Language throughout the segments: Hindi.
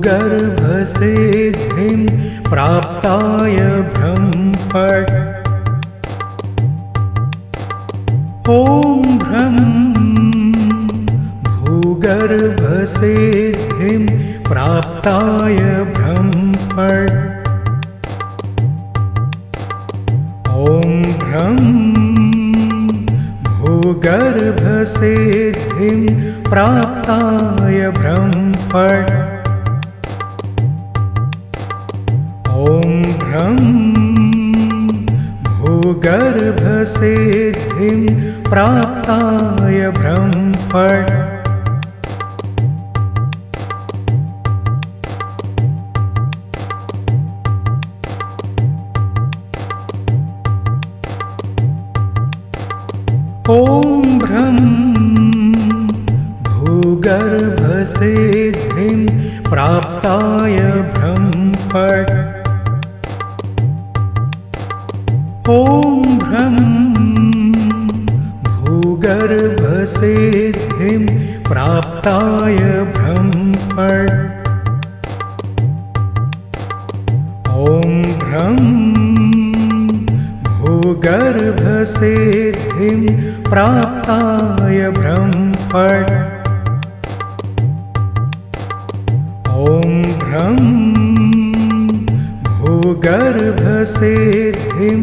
भूगर्भसिद्धिं प्राप्ताय ब्रह्मफट्। ॐ ब्रह्म भूगर्भसिद्धिं प्राप्ताय ब्रह्मफट्। ॐ ब्रह्म भूगर्भसिद्धिं प्राप्ताय ब्रह्मफट्। ॐ ब्रह्म भूगर्भसिद्धिं प्राप्ताय ब्रह्मफट्। ॐ ब्रह्म भूगर्भसिद्धिं प्राप्ताय ब्रह्मफट्। ॐ ब्रह्म भूगर्भसिद्धिं प्राप्ताय ब्रह्मफट्। ॐ ब्रह्म भूगर्भसिद्धिं प्राप्ताय ब्रह्मफट्। ॐ ब्रह्म भूगर्भसिद्धिं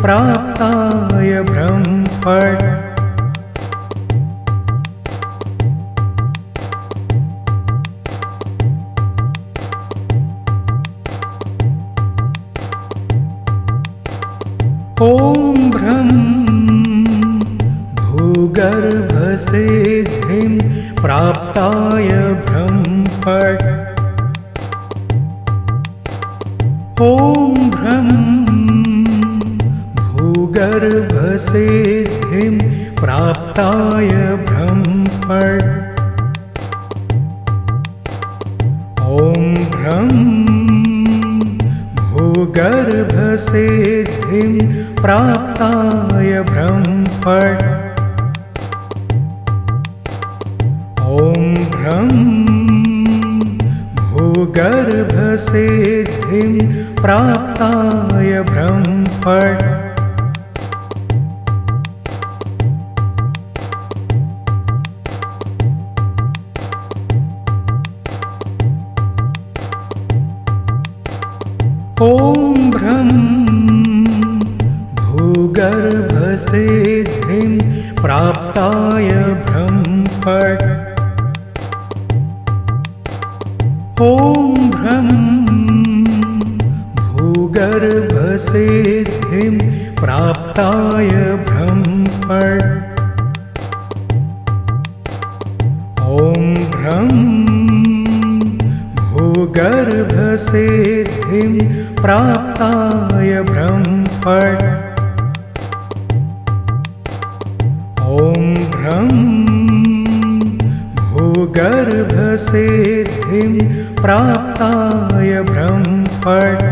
प्राप्ताय ब्रह्मफट्। ॐ ब्रह्म भूगर्भसिद्धिं प्राप्ताय ब्रह्मफट्। ॐ ब्रह्म भूगर्भसिद्धिं प्राप्ताय ब्रह्मफट्। ॐ ब्रह्म भूगर्भसिद्धिं प्राप्ताय ब्रह्मफट्। ॐ ब्रह्म भूगर्भसिद्धिं प्राप्ताय ब्रह्मफट्। ॐ ब्रह्म भूगर्भसिद्धिं प्राप्ताय ब्रह्मफट्। ॐ ब्रह्म भूगर्भसिद्धिं प्राप्ताय ब्रह्मफट्। ॐ ब्रह्म भूगर्भसिद्धिं प्राप्ताय ब्रह्मफट्। ॐ ब्रह्म भूगर्भसिद्धिं प्राप्ताय ब्रह्मफट्।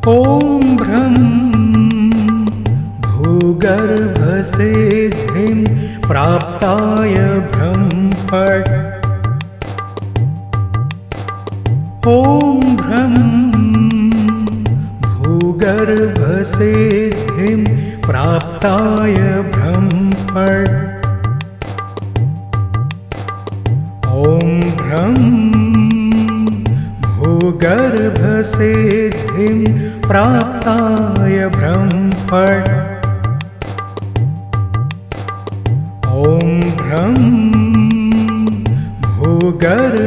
ॐ ब्रह्म भूगर्भसिद्धिं प्राप्ताय ब्रह्मफट्। ॐ ब्रह्म भूगर्भसिद्धिं प्राप्ताय ब्रह्मफट्। ॐ ब्रह्म भूगर्भसिद्धिं प्राप्ताय ब्रह्मफट्। ॐ ब्रह्म भूगर्भसिद्धिं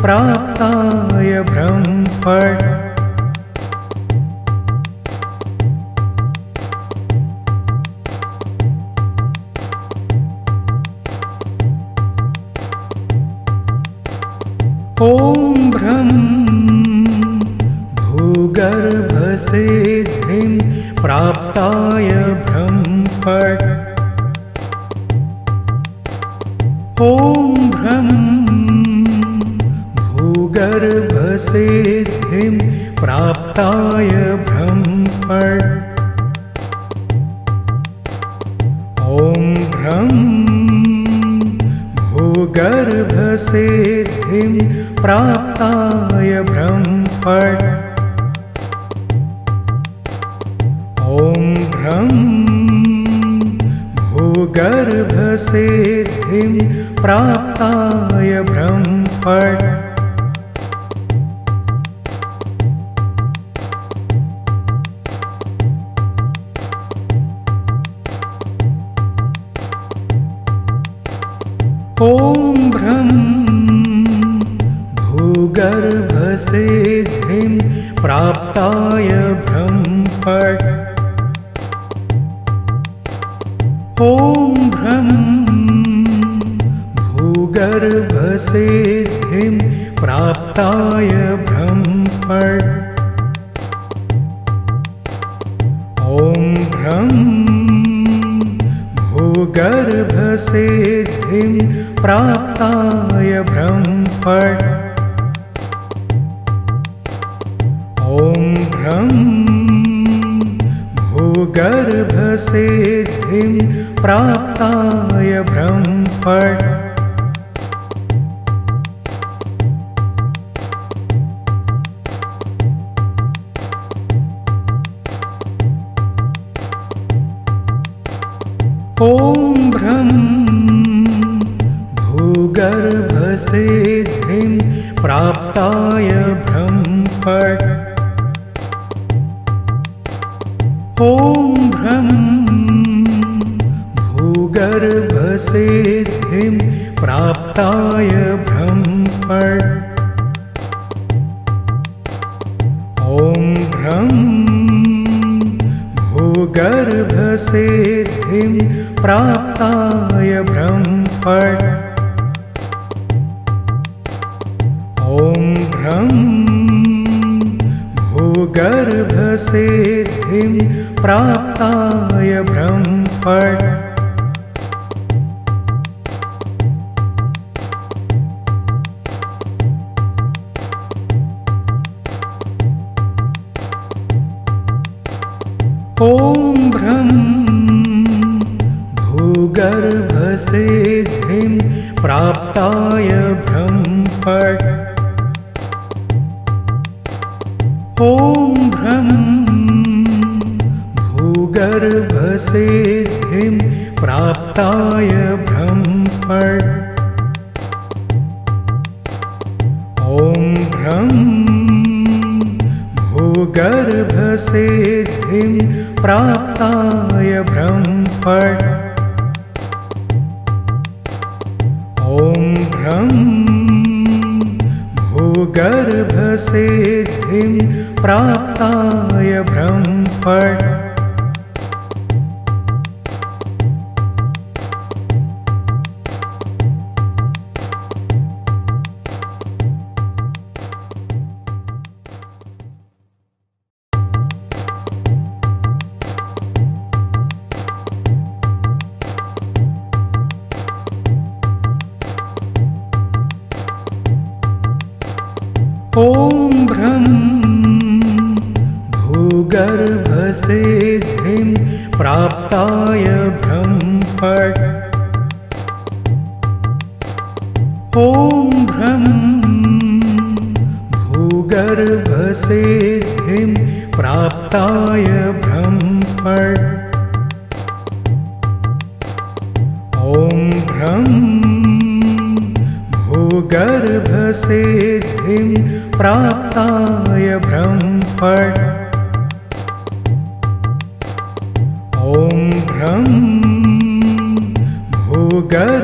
प्राप्ताय ब्रह्मफट्। ॐ ब्रह्म भूगर्भसिद्धिं प्राप्ताय ब्रह्मफट्। ॐ ब्रह्म भूगर्भसिद्धिं भूगर्भसिद्धिं प्राप्ताय ब्रह्मफट्। ॐ भ्रं भूगर्भसिद्धिं प्राप्ताय ब्रह्मफट्। ॐ भ्रं भूगर्भसिद्धिं प्राप्ताय ब्रह्मफट्। ॐ भ्रं भूगर्भसिद्धिं प्राप्ताय ब्रह्मफट्। ॐ भ्रं भूगर्भसिद्धिं प्राप्ताय ब्रह्मफट्। ॐ भ्रं भूगर्भसिद्धिं प्राप्ताय ब्रह्मफट्। ॐ भ्रं भूगर्भसिद्धिं प्राप्ताय ब्रह्मफट्। ॐ भ्रं भूगर्भसिद्धिं प्राप्ताय ब्रह्मफट्। ॐ भ्रं भूगर्भसिद्धिं प्राप्ताय ब्रह्मफट्। ॐ भ्रं भूगर्भसिद्धिं प्राप्ताय ब्रह्मफट्। ॐ भ्रं भूगर्भसिद्धिं प्राप्ताय ब्रह्मफट्। ॐ भ्रं भूगर्भसिद्धिं प्राप्ताय ब्रह्मफट्। ॐ भ्रं भूगर्भसिद्धिं प्राप्ताय ब्रह्मफट्। ॐ भ्रं भूगर्भसिद्धिं प्राप्ताय ब्रह्मफट्। ॐ भ्रं भूगर्भसिद्धिं प्राप्ताय ब्रह्मफट्। ॐ भ्रं भूगर्भसिद्धिं प्राप्ताय ब्रह्मफट्। ॐ भ्रं भूगर्भसिद्धिं प्राप्ताय ब्रह्मफट्। ॐ भ्रं भूगर्भसिद्धिं प्राप्ताय ब्रह्मफट्। ॐ भ्रं भूगर्भसिद्धिं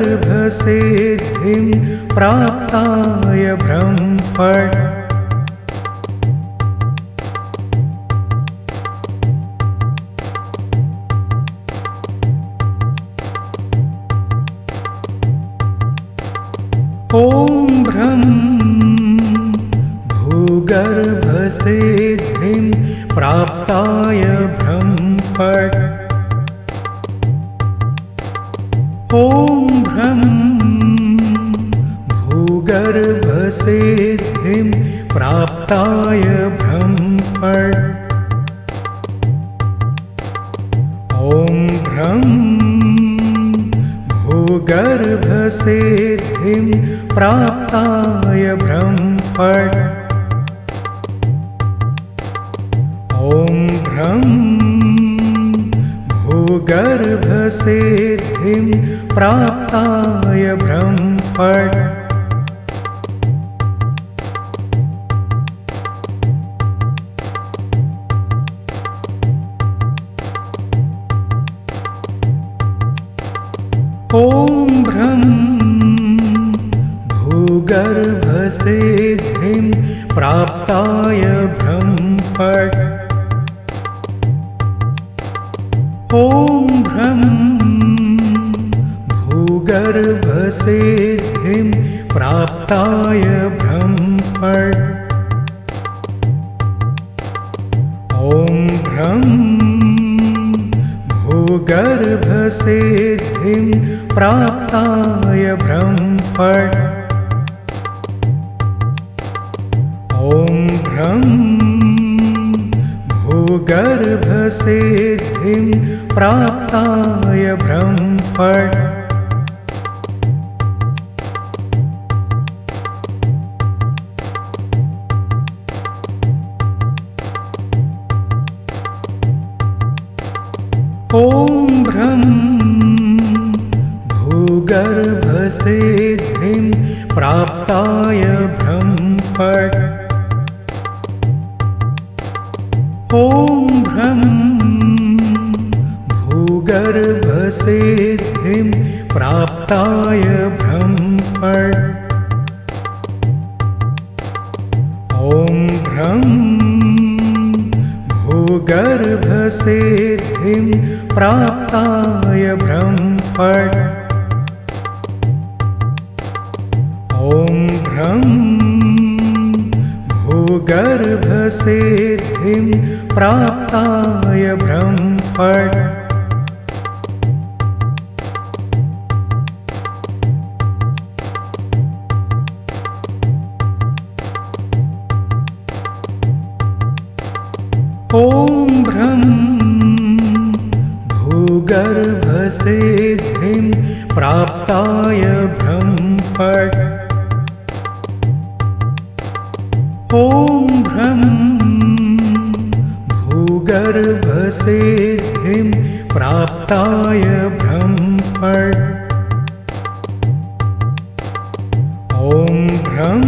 प्राप्ताय ब्रह्मफट्। ॐ भ्रं भूगर्भसिद्धिं प्राप्ताय ब्रह्मफट्। ॐ भ्रं भूगर्भसिद्धिं प्राप्ताय ब्रह्मफट् ॐ भ्रं भूगर्भसिद्धिं प्राप्ताय ब्रह्मफट् ॐ भ्रं भूगर्भसिद्धिं प्राप्ताय ब्रह्मफट् ॐ भ्रं भूगर्भसिद्धिं प्राप्ताय ब्रह्मफट् ॐ भ्रं भूगर्भसिद्धिं प्राप्ताय ब्रह्मफट् ॐ भ्रं भूगर्भसिद्धिं प्राप्ताय ब्रह्मफट् ॐ भ्रं भूगर्भसिद्धिं प्राप्ताय ब्रह्मफट् ॐ भ्रं भूगर्भसिद्धिं प्राप्ताय ब्रह्मफट् ॐ भ्रं भूगर्भसिद्धिं प्राप्ताय ब्रह्मफट् ॐ भ्रं भूगर्भसिद्धिं प्राप्ताय ब्रह्मफट् ॐ भ्रं भूगर्भसिद्धिं प्राप्ताय ब्रह्मफट् ॐ भ्रं भूगर्भसिद्धिं प्राप्ताय ब्रह्मफट् ॐ भ्रं भूगर्भसिद्धिं प्राप्ताय ब्रह्मफट् ॐ भ्रं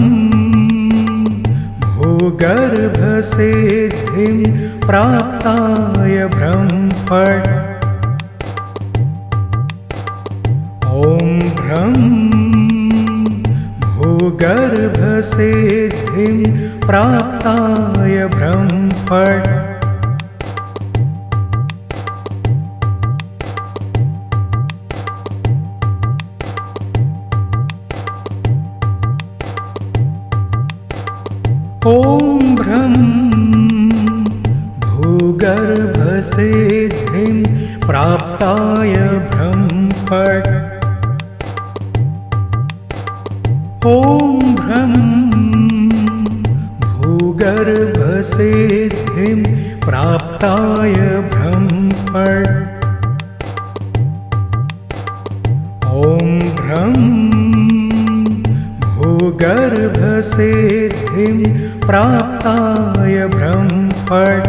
भूगर्भसिद्धिं प्राप्ताय ब्रह्मफट् ॐ भ्रं भूगर्भसिद्धिं प्राप्ताय ब्रह्मफट् ॐ भ्रं भूगर्भसिद्धिं प्राप्ताय ब्रह्मफट् ॐ भ्रं भूगर्भसिद्धिं प्राप्ताय ब्रह्मफट् ॐ भ्रं भूगर्भसिद्धिं प्राप्ताय ब्रह्मफट्